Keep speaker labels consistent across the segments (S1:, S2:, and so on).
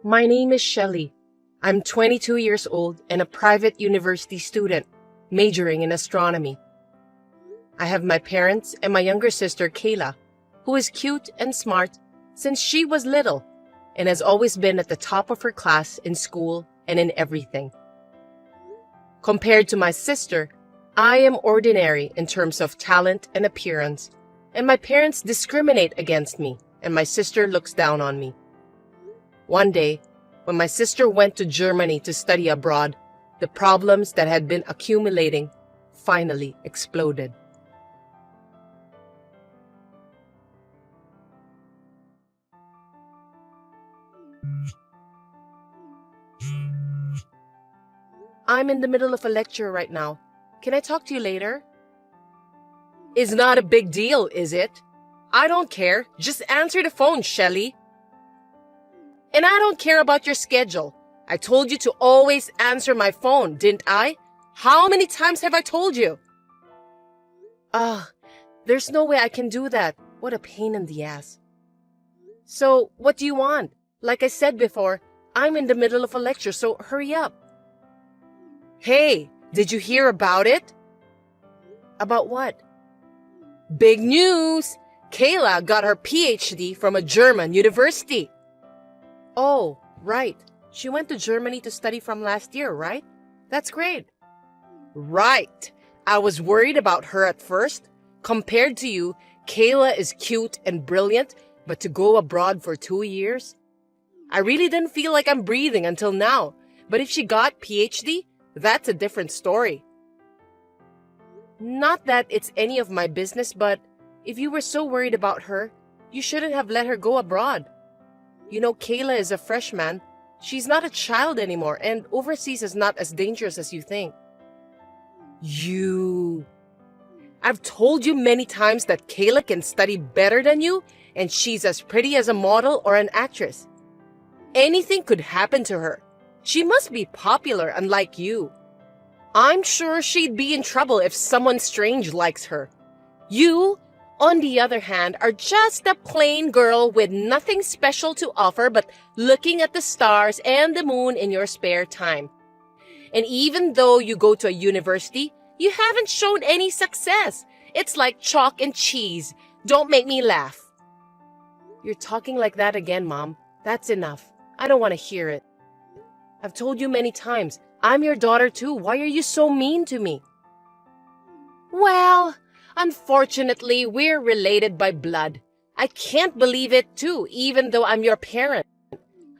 S1: My name is Shelley. I'm 22 years old and a private university student, majoring in astronomy. I have my parents and my younger sister Kayla, who is cute and smart since she was little and has always been at the top of her class in school and in everything. Compared to my sister, I am ordinary in terms of talent and appearance, and my parents discriminate against me, and my sister looks down on me. One day, when my sister went to Germany to study abroad, the problems that had been accumulating finally exploded. I'm in the middle of a lecture right now. Can I talk to you later? It's not a big deal, is it? I don't care. Just answer the phone, Shelley. And I don't care about your schedule. I told you to always answer my phone, didn't I? How many times have I told you? There's no way I can do that. What a pain in the ass. So, what do you want? Like I said before, I'm in the middle of a lecture, so hurry up. Hey, did you hear about it? About what? Big news! Kayla got her PhD from a German university. Oh, right. She went to Germany to study from last year, right? That's great. Right. I was worried about her at first. Compared to you, Kayla is cute and brilliant, but to go abroad for 2 years? I really didn't feel like I'm breathing until now. But if she got PhD, that's a different story. Not that it's any of my business, but if you were so worried about her, you shouldn't have let her go abroad. You know, Kayla is a freshman. She's not a child anymore, and overseas is not as dangerous as you think. I've told you many times that Kayla can study better than you, and she's as pretty as a model or an actress. Anything could happen to her. She must be popular, unlike you. I'm sure she'd be in trouble if someone strange likes her. You, on the other hand, are just a plain girl with nothing special to offer but looking at the stars and the moon in your spare time. And even though you go to a university, you haven't shown any success. It's like chalk and cheese. Don't make me laugh. You're talking like that again, Mom. That's enough. I don't want to hear it. I've told you many times, I'm your daughter too. Why are you so mean to me? Well, unfortunately, we're related by blood. I can't believe it too, even though I'm your parent.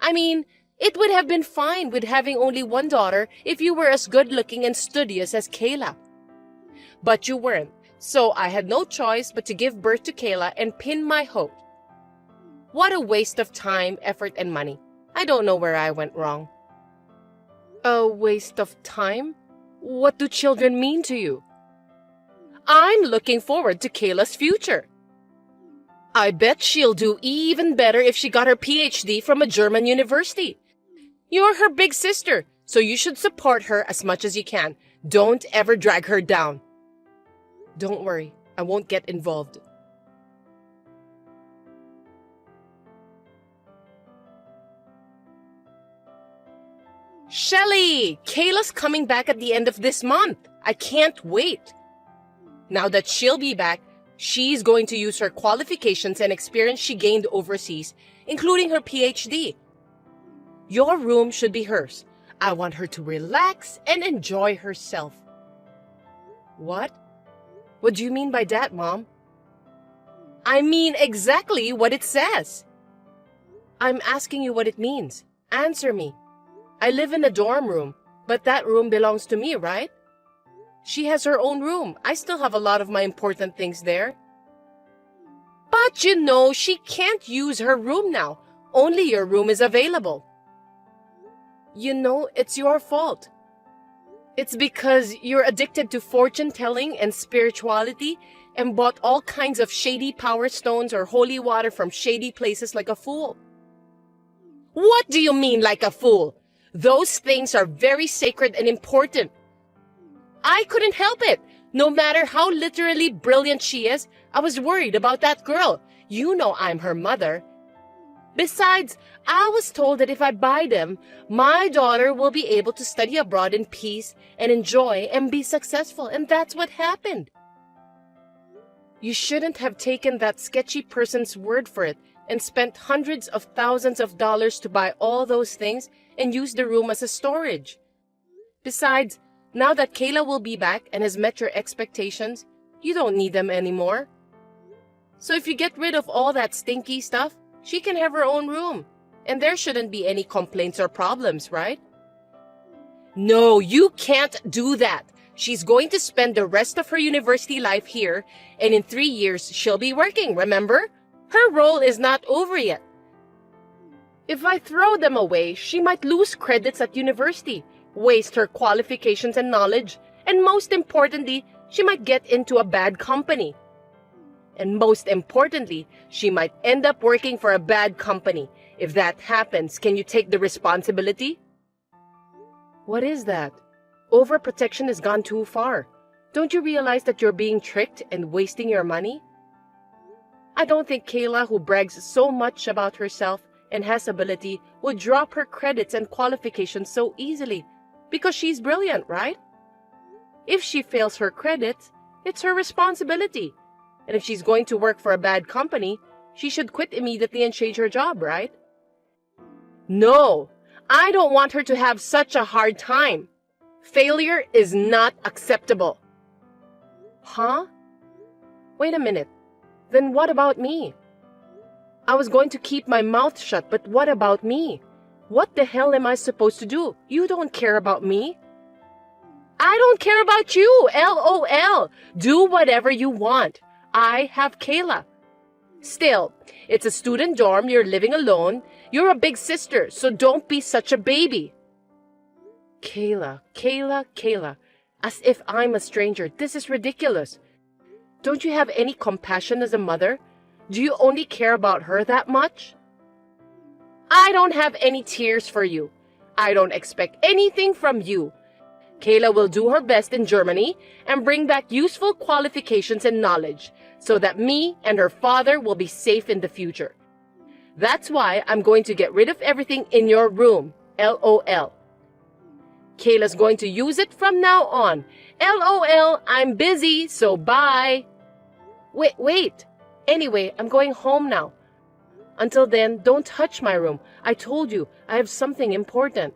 S1: I mean, it would have been fine with having only one daughter if you were as good-looking and studious as Kayla. But you weren't, so I had no choice but to give birth to Kayla and pin my hope. What a waste of time, effort, and money. I don't know where I went wrong. A waste of time? What do children mean to you? I'm looking forward to Kayla's future. I bet she'll do even better if she got her PhD from a German university. You're her big sister, so you should support her as much as you can. Don't ever drag her down. Don't worry, I won't get involved. Shelley, Kayla's coming back at the end of this month. I can't wait. Now that she'll be back, she's going to use her qualifications and experience she gained overseas, including her PhD. Your room should be hers. I want her to relax and enjoy herself. What? What do you mean by that, Mom? I mean exactly what it says. I'm asking you what it means. Answer me. I live in a dorm room, but that room belongs to me, right? She has her own room. I still have a lot of my important things there. But you know, she can't use her room now. Only your room is available. You know, it's your fault. It's because you're addicted to fortune-telling and spirituality and bought all kinds of shady power stones or holy water from shady places like a fool. What do you mean like a fool? Those things are very sacred and important. I couldn't help it. No matter how literally brilliant she is, I was worried about that girl. You know I'm her mother. Besides, I was told that if I buy them, my daughter will be able to study abroad in peace and enjoy and be successful, and that's what happened. You shouldn't have taken that sketchy person's word for it and spent hundreds of thousands of dollars to buy all those things and use the room as a storage. Besides, now that Kayla will be back and has met your expectations, you don't need them anymore. So if you get rid of all that stinky stuff, she can have her own room, and there shouldn't be any complaints or problems, right? No, you can't do that. She's going to spend the rest of her university life here, and in 3 years, she'll be working, remember? Her role is not over yet. If I throw them away, she might lose credits at university, waste her qualifications and knowledge, and most importantly, she might get into a bad company. And most importantly, she might end up working for a bad company. If that happens, can you take the responsibility? What is that? Overprotection has gone too far. Don't you realize that you're being tricked and wasting your money? I don't think Kayla, who brags so much about herself and has ability, would drop her credits and qualifications so easily, because she's brilliant, right? If she fails her credits, it's her responsibility. And if she's going to work for a bad company, she should quit immediately and change her job, right? No, I don't want her to have such a hard time. Failure is not acceptable. Huh? Wait a minute. Then what about me? I was going to keep my mouth shut, but what about me? What the hell am I supposed to do? You don't care about me. I don't care about you, LOL. Do whatever you want. I have Kayla. Still, it's a student dorm, you're living alone. You're a big sister, so don't be such a baby. Kayla. As if I'm a stranger. This is ridiculous. Don't you have any compassion as a mother? Do you only care about her that much? I don't have any tears for you. I don't expect anything from you. Kayla will do her best in Germany and bring back useful qualifications and knowledge so that me and her father will be safe in the future. That's why I'm going to get rid of everything in your room. LOL. Kayla's going to use it from now on. LOL, I'm busy, so bye. Wait. Anyway, I'm going home now. Until then, don't touch my room. I told you, I have something important.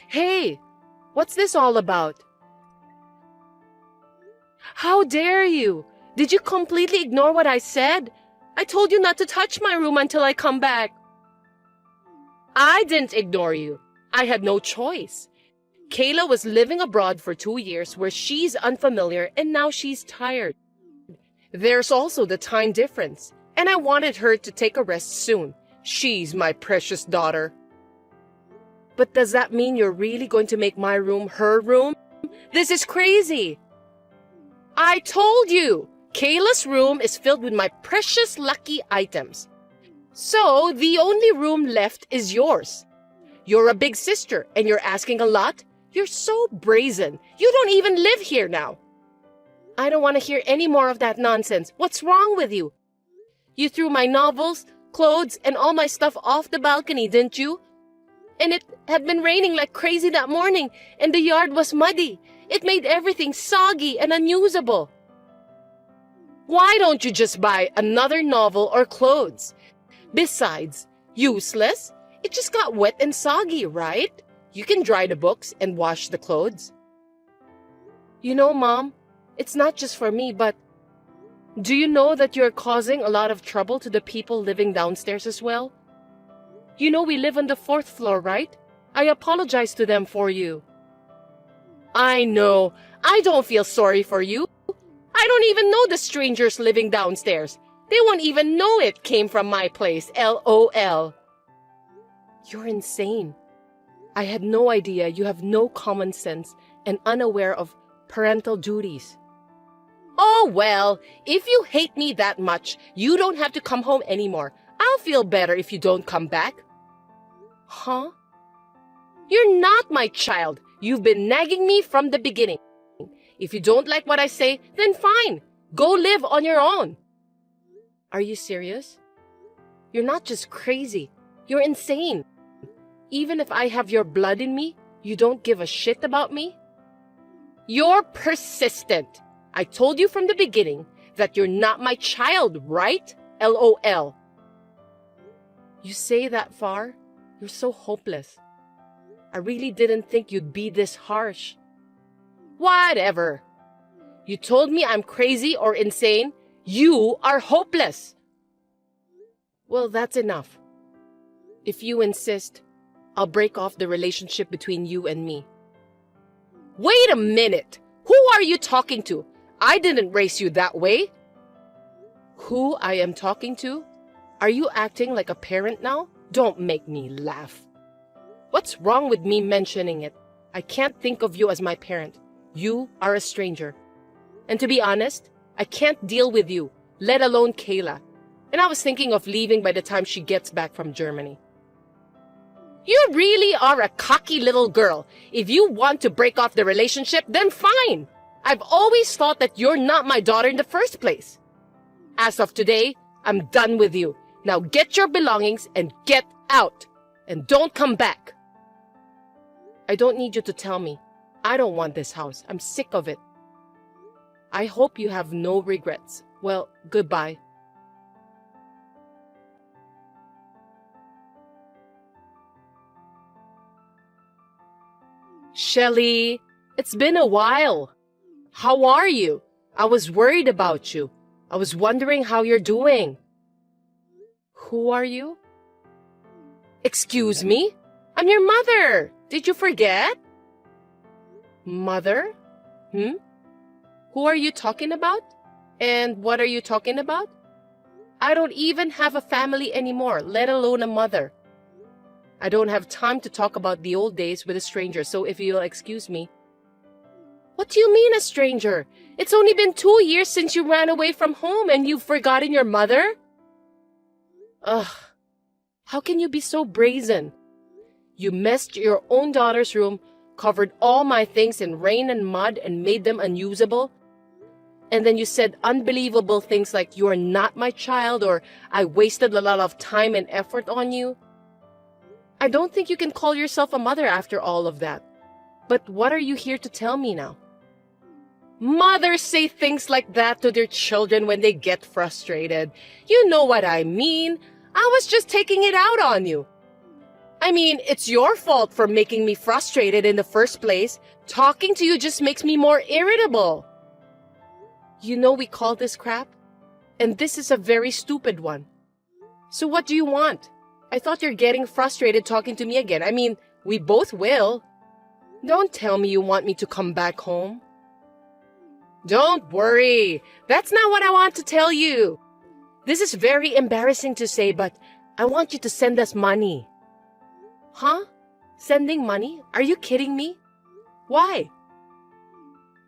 S1: Hey, what's this all about? How dare you? Did you completely ignore what I said? I told you not to touch my room until I come back. I didn't ignore you. I had no choice. Kayla was living abroad for 2 years where she's unfamiliar and now she's tired. There's also the time difference, and I wanted her to take a rest soon. She's my precious daughter. But does that mean you're really going to make my room her room? This is crazy. I told you, Kayla's room is filled with my precious lucky items. So the only room left is yours. You're a big sister and you're asking a lot. You're so brazen. You don't even live here now. I don't want to hear any more of that nonsense. What's wrong with you? You threw my novels, clothes, and all my stuff off the balcony, didn't you? And it had been raining like crazy that morning, and the yard was muddy. It made everything soggy and unusable. Why don't you just buy another novel or clothes? Besides, useless? It just got wet and soggy, right? You can dry the books and wash the clothes. You know, Mom, it's not just for me, but do you know that you're causing a lot of trouble to the people living downstairs as well? You know we live on the 4th floor, right? I apologize to them for you. I know. I don't feel sorry for you. I don't even know the strangers living downstairs. They won't even know it came from my place, LOL. You're insane. I had no idea you have no common sense and unaware of parental duties. Oh, well, if you hate me that much, you don't have to come home anymore. I'll feel better if you don't come back. Huh? You're not my child. You've been nagging me from the beginning. If you don't like what I say, then fine. Go live on your own. Are you serious? You're not just crazy. You're insane. Even if I have your blood in me, you don't give a shit about me? You're persistent. I told you from the beginning that you're not my child, right? LOL. You say that far? You're so hopeless. I really didn't think you'd be this harsh. Whatever. You told me I'm crazy or insane. You are hopeless. Well, that's enough. If you insist, I'll break off the relationship between you and me. Wait a minute. Who are you talking to? I didn't raise you that way. Who I am talking to? Are you acting like a parent now? Don't make me laugh. What's wrong with me mentioning it? I can't think of you as my parent. You are a stranger. And to be honest, I can't deal with you, let alone Kayla. And I was thinking of leaving by the time she gets back from Germany. You really are a cocky little girl. If you want to break off the relationship, then fine. I've always thought that you're not my daughter in the first place. As of today, I'm done with you. Now get your belongings and get out. And don't come back. I don't need you to tell me. I don't want this house. I'm sick of it. I hope you have no regrets. Well, goodbye. Shelly, it's been a while. How are you? I was worried about you. I was wondering how you're doing. Who are you? Excuse me? I'm your mother. Did you forget? Mother? Who are you talking about? And what are you talking about? I don't even have a family anymore, let alone a mother. I don't have time to talk about the old days with a stranger, so if you'll excuse me. What do you mean a stranger? It's only been 2 years since you ran away from home and you've forgotten your mother? Ugh, how can you be so brazen? You messed your own daughter's room, covered all my things in rain and mud and made them unusable. And then you said unbelievable things like you are not my child or I wasted a lot of time and effort on you. I don't think you can call yourself a mother after all of that. But what are you here to tell me now? Mothers say things like that to their children when they get frustrated. You know what I mean. I was just taking it out on you. I mean, it's your fault for making me frustrated in the first place. Talking to you just makes me more irritable. You know we call this crap? And this is a very stupid one. So what do you want? I thought you're getting frustrated talking to me again. I mean, we both will. Don't tell me you want me to come back home. Don't worry. That's not what I want to tell you. This is very embarrassing to say, but I want you to send us money. Huh? Sending money? Are you kidding me? Why?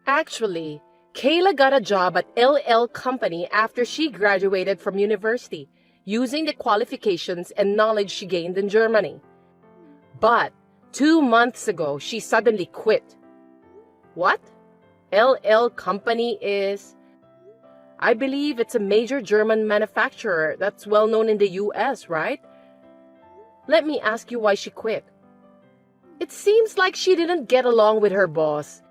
S1: Actually, Kayla got a job at LL Company after she graduated from university, using the qualifications and knowledge she gained in Germany. But 2 months ago, she suddenly quit. What? LL Company is... I believe it's a major German manufacturer that's well known in the US, right? Let me ask you why she quit. It seems like she didn't get along with her boss.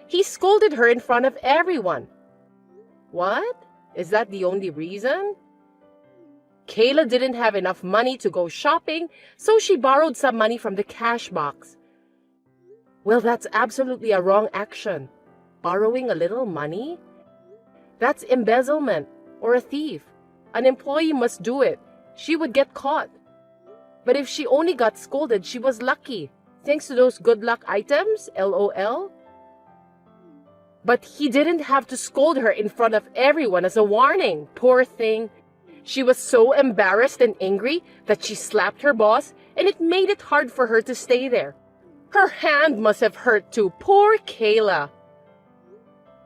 S1: He scolded her in front of everyone. What? Is that the only reason? Kayla didn't have enough money to go shopping, so she borrowed some money from the cash box. Well, that's absolutely a wrong action. Borrowing a little money? That's embezzlement or a thief. An employee must do it. She would get caught. But if she only got scolded, she was lucky. Thanks to those good luck items, LOL. But he didn't have to scold her in front of everyone as a warning. Poor thing. She was so embarrassed and angry that she slapped her boss, and it made it hard for her to stay there. Her hand must have hurt too. Poor Kayla.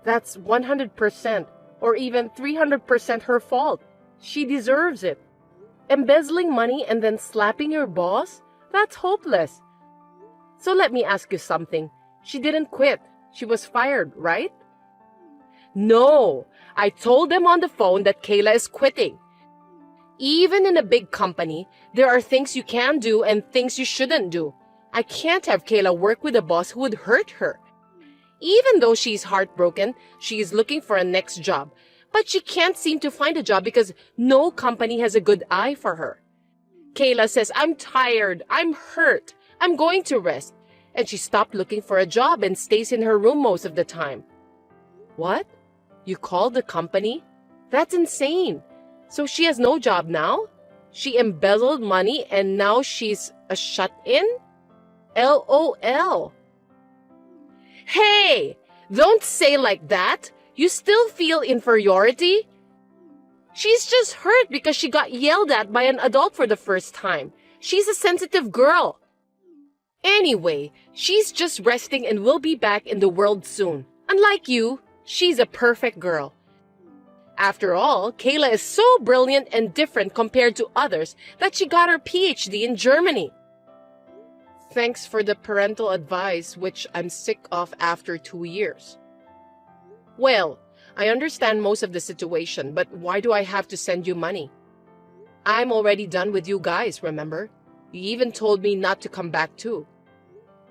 S1: That's 100% or even 300% her fault. She deserves it. Embezzling money and then slapping your boss? That's hopeless. So let me ask you something. She didn't quit. She was fired, right? No, I told them on the phone that Kayla is quitting. Even in a big company, there are things you can do and things you shouldn't do. I can't have Kayla work with a boss who would hurt her. Even though she's heartbroken, she is looking for a next job. But she can't seem to find a job because no company has a good eye for her. Kayla says, I'm tired, I'm hurt, I'm going to rest. And she stopped looking for a job and stays in her room most of the time. What? You called the company? That's insane. So she has no job now? She embezzled money and now she's a shut-in? LOL. Hey, don't say like that. You still feel inferiority? She's just hurt because she got yelled at by an adult for the first time. She's a sensitive girl. Anyway, she's just resting and will be back in the world soon. Unlike you, she's a perfect girl. After all, Kayla is so brilliant and different compared to others that she got her PhD in Germany. Thanks for the parental advice, which I'm sick of after 2 years. Well, I understand most of the situation, but why do I have to send you money? I'm already done with you guys, remember? You even told me not to come back too.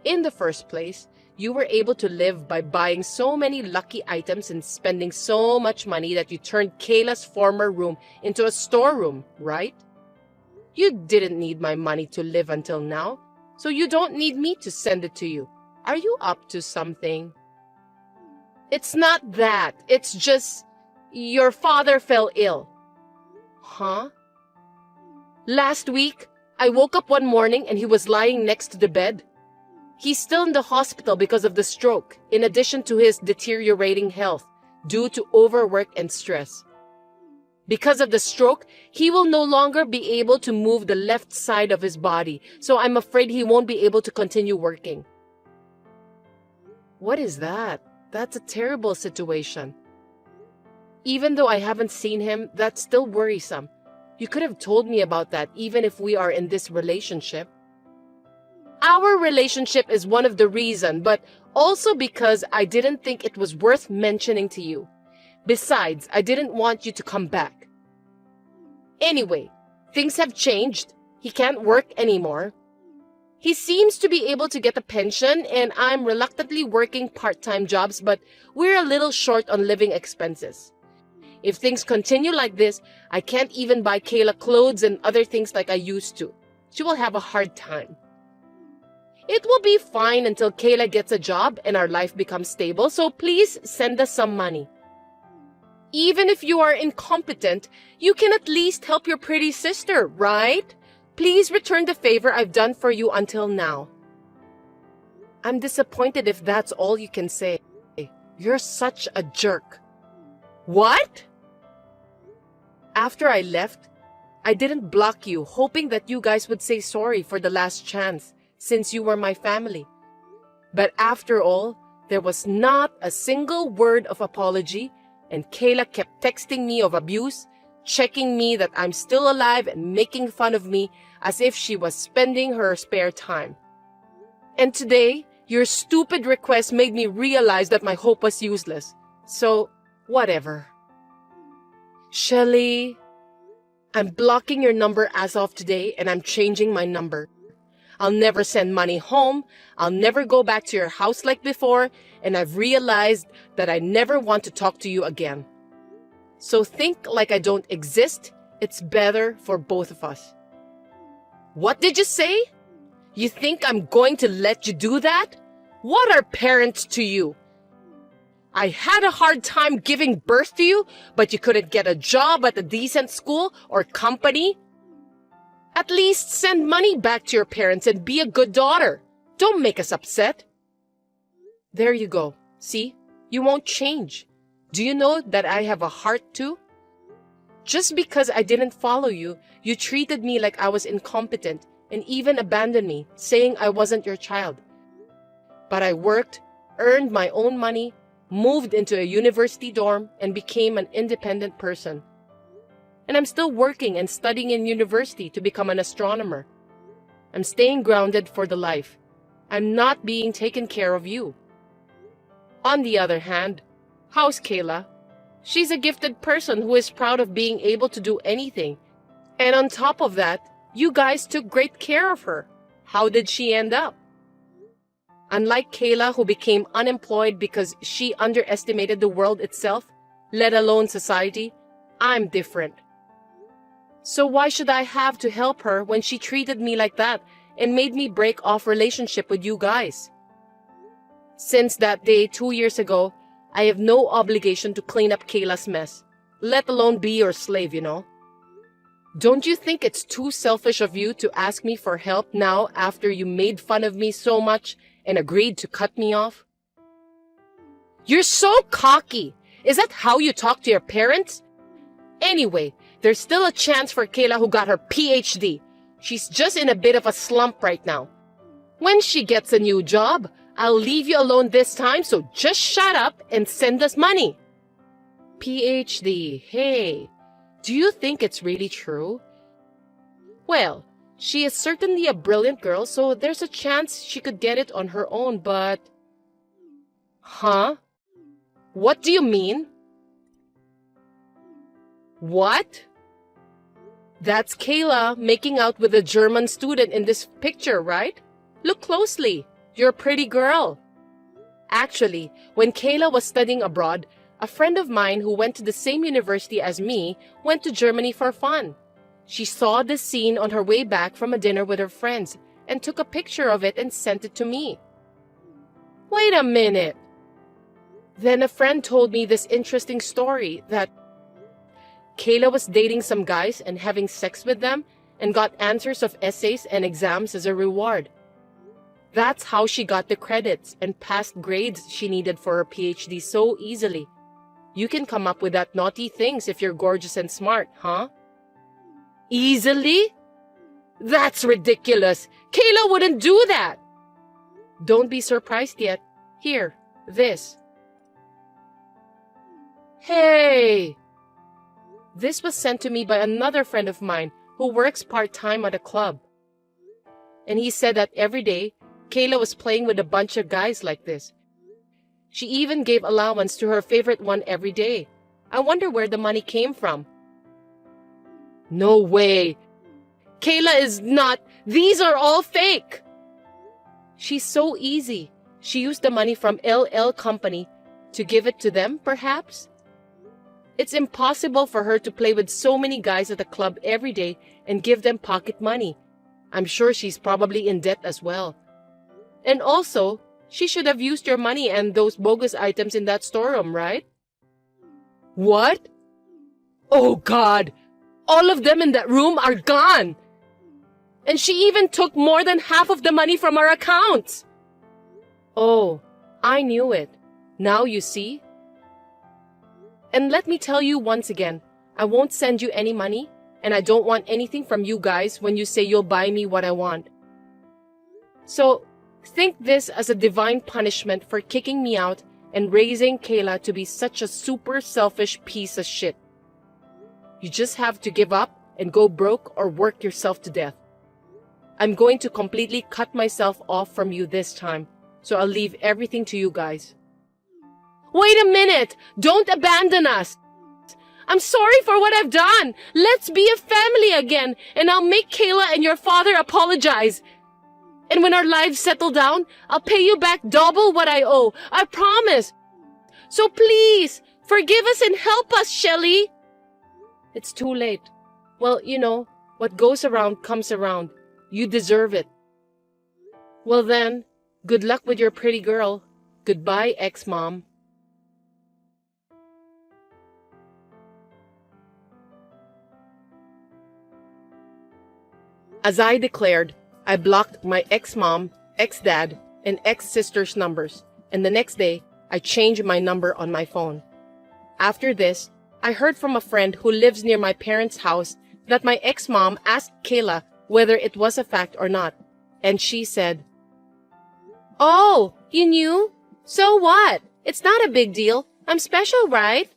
S1: In the first place, you were able to live by buying so many lucky items and spending so much money that you turned Kayla's former room into a storeroom, right? You didn't need my money to live until now, so you don't need me to send it to you. Are you up to something? It's not that. It's just your father fell ill. Huh? Last week, I woke up one morning and he was lying next to the bed. He's still in the hospital because of the stroke, in addition to his deteriorating health due to overwork and stress. Because of the stroke, he will no longer be able to move the left side of his body, so I'm afraid he won't be able to continue working. What is that? That's a terrible situation. Even though I haven't seen him, that's still worrisome. You could have told me about that even if we are in this relationship. Our relationship is one of the reasons, but also because I didn't think it was worth mentioning to you. Besides, I didn't want you to come back. Anyway, things have changed. He can't work anymore. He seems to be able to get a pension, and I'm reluctantly working part-time jobs, but we're a little short on living expenses. If things continue like this, I can't even buy Kayla clothes and other things like I used to. She will have a hard time. It will be fine until Kayla gets a job and our life becomes stable, so please send us some money. Even if you are incompetent, you can at least help your pretty sister, right? Please return the favor I've done for you until now. I'm disappointed if that's all you can say. You're such a jerk. What? After I left, I didn't block you, hoping that you guys would say sorry for the last chance, since you were my family. But after all, there was not a single word of apology, and Kayla kept texting me of abuse, checking me that I'm still alive and making fun of me as if she was spending her spare time. And today, your stupid request made me realize that my hope was useless. So, whatever. Shelly, I'm blocking your number as of today and I'm changing my number. I'll never send money home, I'll never go back to your house like before, and I've realized that I never want to talk to you again. So think like I don't exist, it's better for both of us. What did you say? You think I'm going to let you do that? What are parents to you? I had a hard time giving birth to you, but you couldn't get a job at a decent school or company? At least send money back to your parents and be a good daughter. Don't make us upset. There you go. See? You won't change. Do you know that I have a heart too? Just because I didn't follow you, you treated me like I was incompetent and even abandoned me, saying I wasn't your child. But I worked, earned my own money, moved into a university dorm, and became an independent person. And I'm still working and studying in university to become an astronomer. I'm staying grounded for the life. I'm not being taken care of you. On the other hand, how's Kayla? She's a gifted person who is proud of being able to do anything. And on top of that, you guys took great care of her. How did she end up? Unlike Kayla, who became unemployed because she underestimated the world itself, let alone society, I'm different. So why should I have to help her when she treated me like that and made me break off relationship with you guys? Since that day 2 years ago, I have no obligation to clean up Kayla's mess, let alone be your slave, you know. Don't you think it's too selfish of you to ask me for help now after you made fun of me so much and agreed to cut me off? You're so cocky. Is that how you talk to your parents? Anyway, there's still a chance for Kayla who got her PhD. She's just in a bit of a slump right now. When she gets a new job, I'll leave you alone this time, so just shut up and send us money. PhD, hey, do you think it's really true? Well, she is certainly a brilliant girl, so there's a chance she could get it on her own, but... Huh? What do you mean? What? That's Kayla making out with a German student in this picture, right? Look closely. You're a pretty girl. Actually, when Kayla was studying abroad, a friend of mine who went to the same university as me went to Germany for fun. She saw this scene on her way back from a dinner with her friends and took a picture of it and sent it to me. Wait a minute. Then a friend told me this interesting story that Kayla was dating some guys and having sex with them and got answers of essays and exams as a reward. That's how she got the credits and passed grades she needed for her PhD so easily. You can come up with that naughty things if you're gorgeous and smart, huh? Easily? That's ridiculous. Kayla wouldn't do that. Don't be surprised yet. Here, this. Hey! This was sent to me by another friend of mine who works part-time at a club. And he said that every day, Kayla was playing with a bunch of guys like this. She even gave allowance to her favorite one every day. I wonder where the money came from. No way. Kayla is not. These are all fake. She's so easy. She used the money from LL Company to give it to them, perhaps? It's impossible for her to play with so many guys at the club every day and give them pocket money. I'm sure she's probably in debt as well. And also, she should have used your money and those bogus items in that storeroom, right? What? Oh God! All of them in that room are gone! And she even took more than half of the money from our accounts! Oh, I knew it. Now you see? And let me tell you once again, I won't send you any money, and I don't want anything from you guys when you say you'll buy me what I want. So, think this as a divine punishment for kicking me out and raising Kayla to be such a super selfish piece of shit. You just have to give up and go broke or work yourself to death. I'm going to completely cut myself off from you this time, so I'll leave everything to you guys. Wait a minute! Don't abandon us! I'm sorry for what I've done! Let's be a family again, and I'll make Kayla and your father apologize. And when our lives settle down, I'll pay you back double what I owe. I promise. So please, forgive us and help us, Shelly. It's too late. Well, you know, what goes around comes around. You deserve it. Well then, good luck with your pretty girl. Goodbye, ex-mom. As I declared, I blocked my ex-mom, ex-dad, and ex-sister's numbers, and the next day, I changed my number on my phone. After this, I heard from a friend who lives near my parents' house that my ex-mom asked Kayla whether it was a fact or not, and she said, "Oh, you knew? So what? It's not a big deal. I'm special, right?"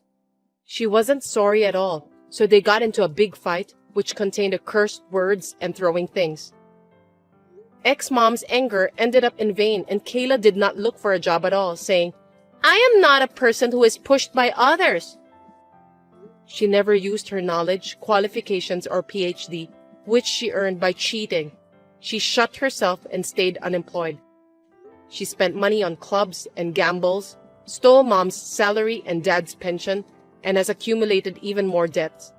S1: She wasn't sorry at all, so they got into a big fight, which contained cursed words and throwing things. Ex-mom's anger ended up in vain and Kayla did not look for a job at all, saying, "I am not a person who is pushed by others." She never used her knowledge, qualifications, or PhD, which she earned by cheating. She shut herself and stayed unemployed. She spent money on clubs and gambles, stole mom's salary and dad's pension, and has accumulated even more debts.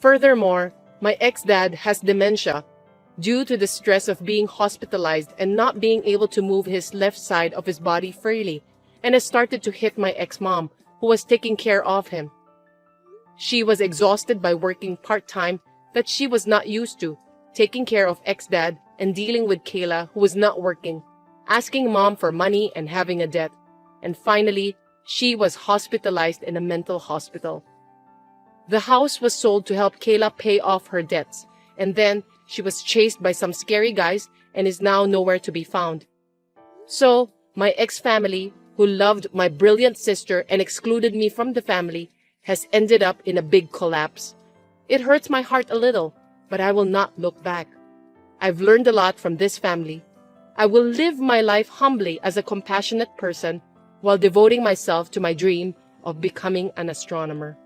S1: Furthermore, my ex-dad has dementia due to the stress of being hospitalized and not being able to move his left side of his body freely, and has started to hit my ex-mom, who was taking care of him. She was exhausted by working part-time that she was not used to, taking care of ex-dad and dealing with Kayla, who was not working, asking mom for money and having a debt. And finally, she was hospitalized in a mental hospital. The house was sold to help Kayla pay off her debts, and then she was chased by some scary guys and is now nowhere to be found. So, my ex-family, who loved my brilliant sister and excluded me from the family, has ended up in a big collapse. It hurts my heart a little, but I will not look back. I've learned a lot from this family. I will live my life humbly as a compassionate person while devoting myself to my dream of becoming an astronomer.